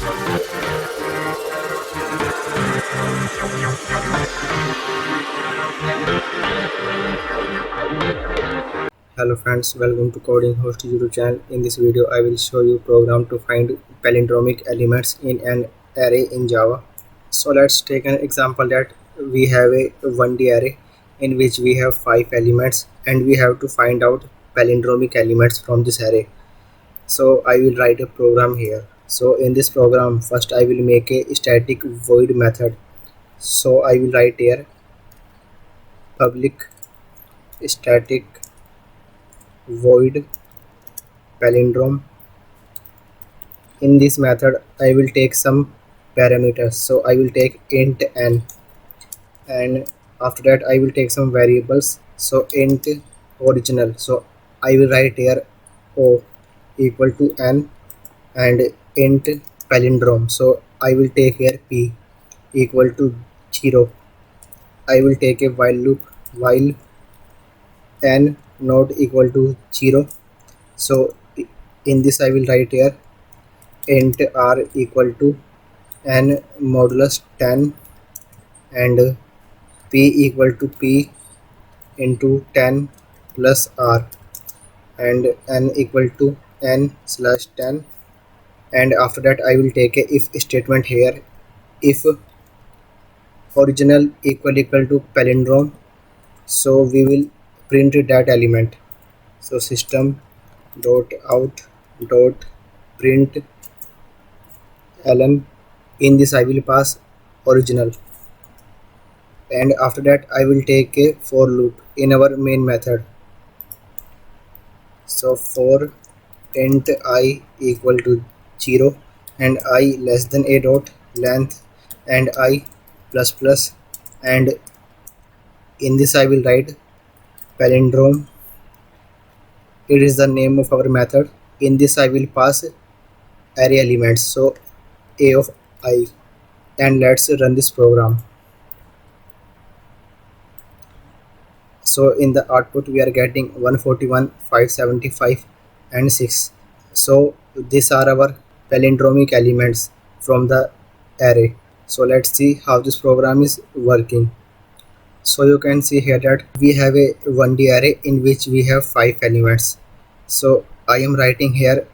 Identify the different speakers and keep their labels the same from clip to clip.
Speaker 1: Hello friends, welcome to Coding Host YouTube channel. In this video, I will show you program to find palindromic elements in an array in Java. So let's take an example that we have a 1D array in which we have 5 elements and we have to find out palindromic elements from this array. So I will write a program here. So in this program, first I will make a static void method. So I will write here public static void palindrome. In this method I will take some parameters, so I will take int n, and after that I will take some variables, so int original, so I will write here o equal to n, and int palindrome, so I will take here p equal to 0. I will take a while loop while n not equal to 0, so in this I will write here int r equal to n modulus 10 and p equal to p into 10 plus r, and n equal to n slash 10, and after that I will take a if statement here. If original equal to palindrome, so we will print that element. So system dot out dot print ln, in this I will pass original, and after that I will take a for loop in our main method. So for int I equal to 0 and I less than a dot length and I plus plus, and in this I will write palindrome, it is the name of our method. In this I will pass array elements, so a of I, and let's run this program. So in the output we are getting 141, 575 and 6. So these are our palindromic elements from the array. So let's see how this program is working. So you can see here that we have a 1D array in which we have 5 elements. So I am writing here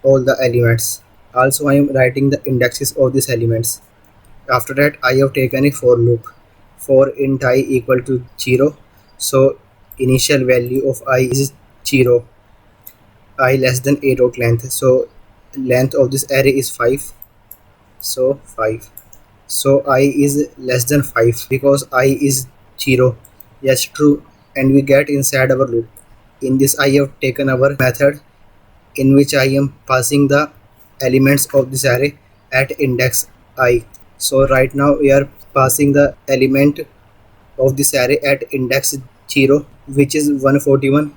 Speaker 1: all the elements. Also I am writing the indexes of these elements. After that I have taken a for loop for int I equal to 0. So initial value of I is 0, I less than a dot length, so length of this array is 5, so 5. So I is less than 5 because I is 0. Yes, true, and we get inside our loop. In this I have taken our method in which I am passing the elements of this array at index I. So right now we are passing the element of this array at index 0, which is 141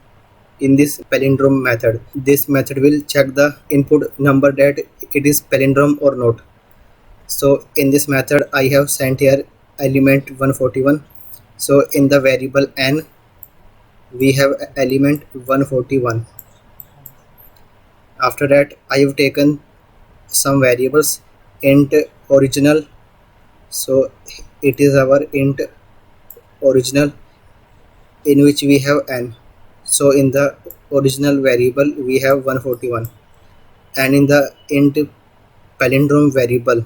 Speaker 1: in this palindrome method. This method will check the input number that it is palindrome or not. So in this method I have sent here element 141. So in the variable n we have element 141. After that I have taken some variables int original, so it is our int original in which we have n. So in the original variable we have 141, and in the int palindrome variable,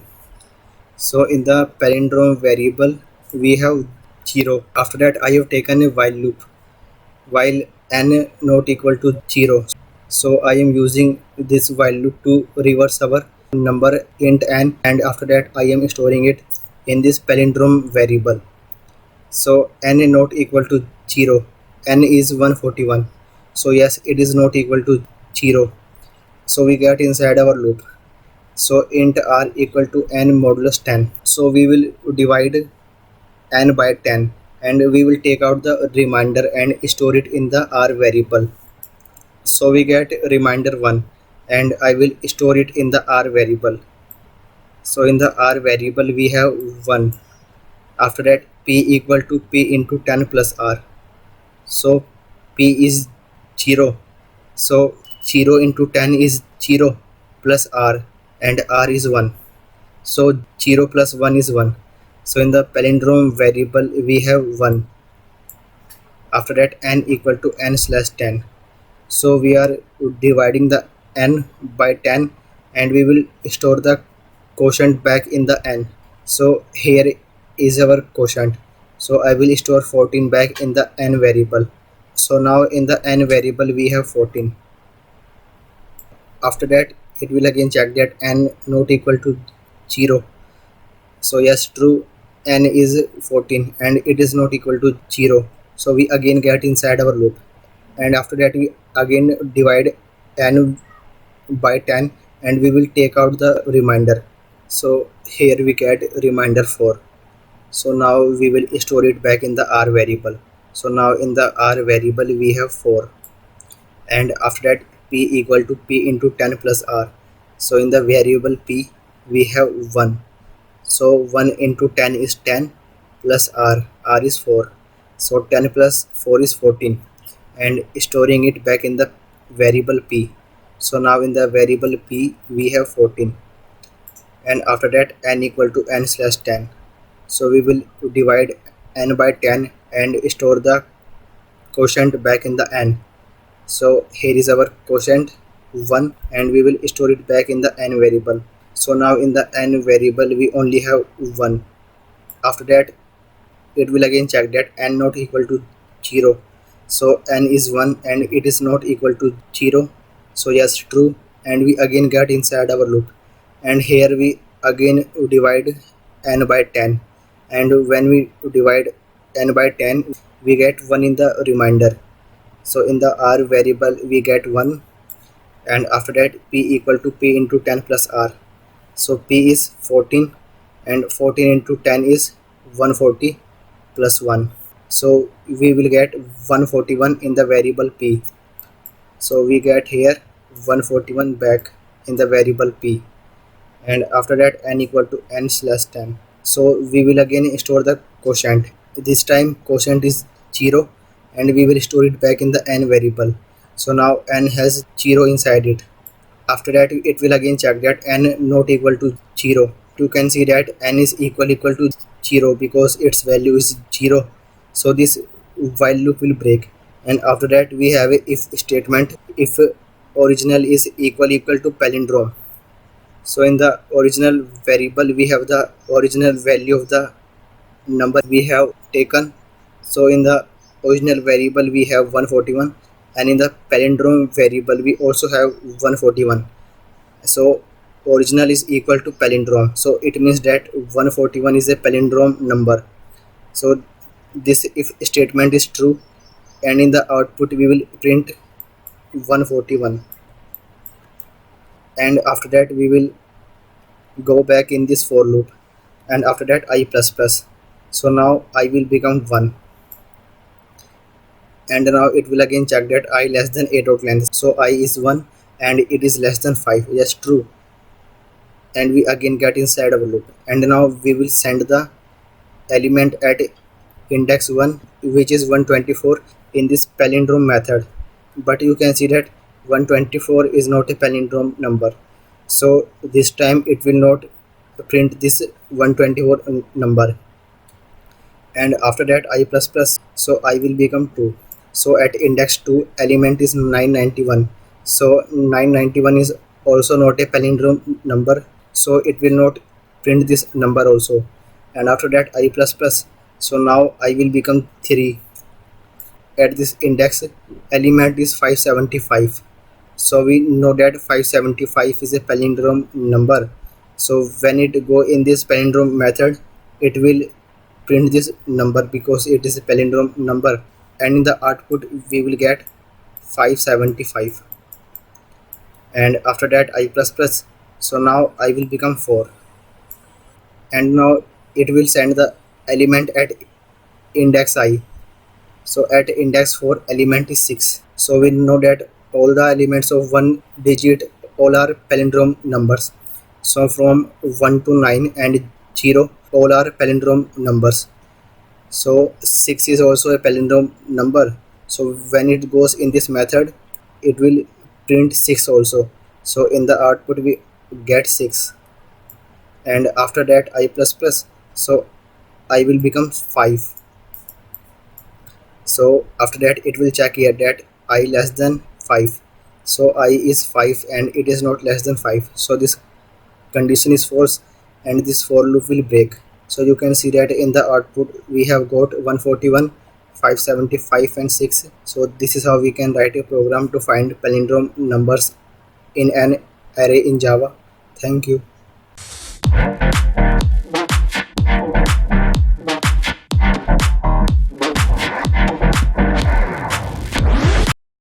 Speaker 1: so in the palindrome variable we have 0. After that I have taken a while loop while n not equal to 0. So I am using this while loop to reverse our number int n, and after that I am storing it in this palindrome variable. So n is not equal to 0, n is 141, so yes, it is not equal to 0, so we get inside our loop. So int r equal to n modulus 10, so we will divide n by 10 and we will take out the remainder and store it in the r variable. So we get remainder 1 and I will store it in the r variable. So in the r variable we have 1. After that p equal to p into 10 plus r, so p is 0, so 0 into 10 is 0 plus r, and r is 1. So 0 plus 1 is 1. So in the palindrome variable we have 1. After that n equal to n slash 10. So we are dividing the n by 10 and we will store the quotient back in the n. So here is our quotient. So I will store 14 back in the n variable. So now in the n variable we have 14. After that it will again check that n not equal to 0. So yes, true, n is 14 and it is not equal to 0. So we again get inside our loop, and after that we again divide n by 10 and we will take out the remainder. So here we get remainder 4. So now we will store it back in the r variable. So now in the r variable we have 4, and after that p equal to p into 10 plus r. So in the variable p we have 1. So 1 into 10 is 10 plus r is 4. So 10 plus 4 is 14, and storing it back in the variable p. So now in the variable p we have 14, and after that n equal to n slash 10. So we will divide n by 10 and store the quotient back in the n. So here is our quotient 1, and we will store it back in the n variable. So now in the n variable we only have 1. After that it will again check that n not equal to 0. So n is 1 and it is not equal to 0. So yes, true, and we again get inside our loop, and here we again divide n by 10, and when we divide n by 10 we get 1 in the remainder. So in the r variable we get 1, and after that p equal to p into 10 plus r. So p is 14, and 14 into 10 is 140 plus 1. So we will get 141 in the variable p. So we get here 141 back in the variable p, and after that n equal to n slash 10. So we will again store the quotient. This time quotient is 0, and we will store it back in the n variable. So now n has 0 inside it. After that it will again check that n not equal to 0. You can see that n is equal to 0 because its value is 0. So this while loop will break, and after that we have a if statement. If original is equal to palindrome. So in the original variable we have the original value of the number we have taken. So in the original variable we have 141, and in the palindrome variable we also have 141. So original is equal to palindrome, so it means that 141 is a palindrome number. So this if statement is true, and in the output we will print 141, and after that we will go back in this for loop, and after that I plus plus. So now I will become 1, and now it will again check that I less than a dot length. So I is 1 and it is less than 5. Yes, true, and we again get inside our loop, and now we will send the element at index 1, which is 124, in this palindrome method. But you can see that 124 is not a palindrome number, so this time it will not print this 124 number. And after that I plus plus, so I will become 2. So at index 2 element is 991. So 991 is also not a palindrome number, so it will not print this number also. And after that I plus plus, so now I will become 3. At this index element is 575. So we know that 575 is a palindrome number. So when it go in this palindrome method, it will print this number because it is a palindrome number, and in the output we will get 575. And after that I plus plus, so now I will become 4, and now it will send the element at index I. So at index 4 element is 6. So we know that all the elements of one digit all are palindrome numbers. So from 1 to 9 and 0 all are palindrome numbers. So 6 is also a palindrome number. So when it goes in this method, it will print 6 also. So in the output we get 6. and after that I plus plus, so I will become 5. So after that it will check here that I less than 5, so I is 5 and it is not less than 5, so this condition is false and this for loop will break. So you can see that in the output we have got 141, 575 and 6. So this is how we can write a program to find palindrome numbers in an array in Java. Thank you.